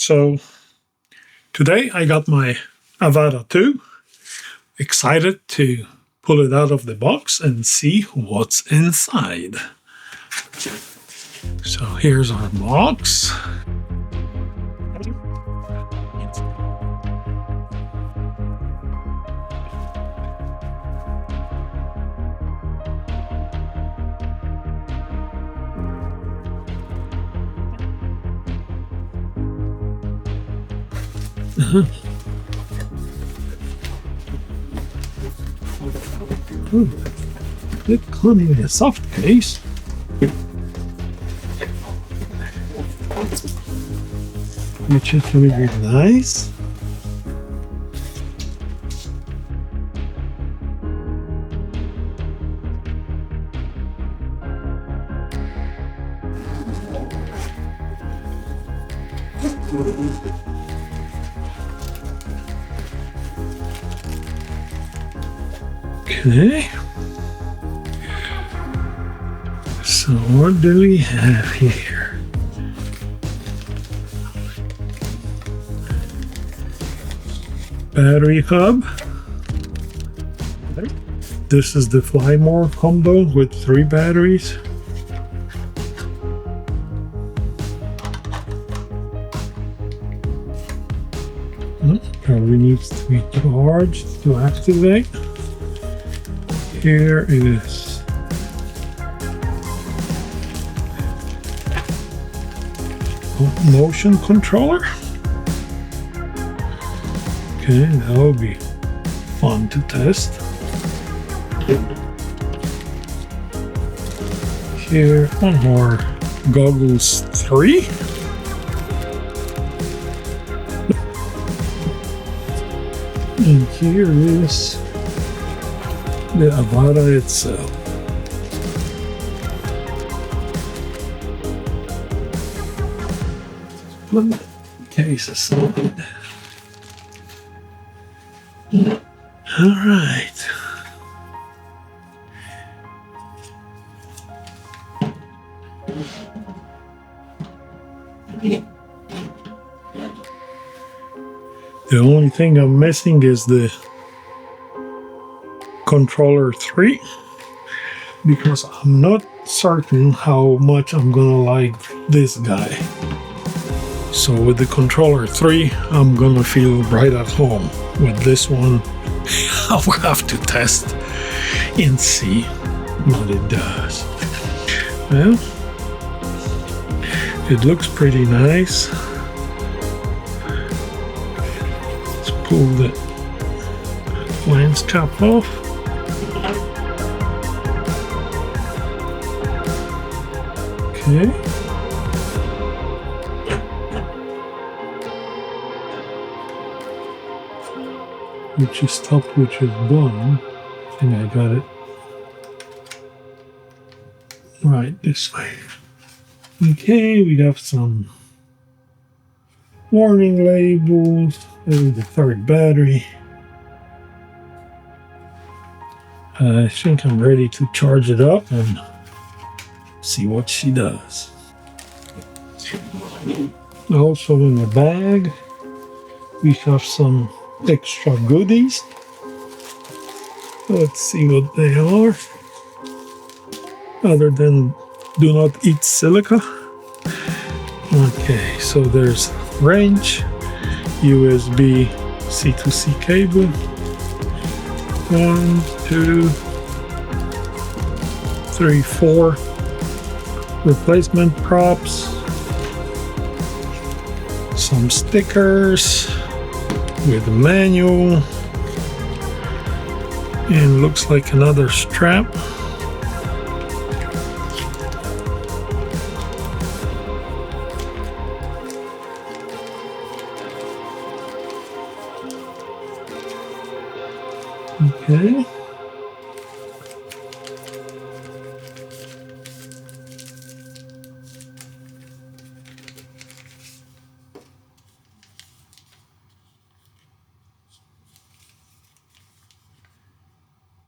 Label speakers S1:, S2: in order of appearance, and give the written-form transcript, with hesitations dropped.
S1: So today I got my Avata 2. Excited to pull it out of the box and see what's inside. So here's our box. Ooh, it comes in a soft case. Which is really nice. Okay. So what do we have here? Battery hub. This is the Fly More combo with 3 batteries. Probably needs to be charged to activate. Here is a motion controller. Okay, that will be fun to test. Here one more goggles 3. And here is the Avata itself. Put the case aside. All right. The only thing I'm missing is the controller 3, because I'm not certain how much I'm gonna like this guy. So with the controller 3, I'm gonna feel right at home. With this one, I'll have to test and see what it does. Well, it looks pretty nice. Let's pull the lens cap off. Okay. Which is top, which is bottom. I think I got it right this way. Okay, we have some warning labels. There's the 3rd battery. I think I'm ready to charge it up and see what she does. Also in the bag, we have some extra goodies. Let's see what they are. Other than do not eat silica. Okay, so there's wrench, USB C to C cable. 1, 2, 3, 4 replacement props. Some stickers with a manual, and looks like another strap. Okay.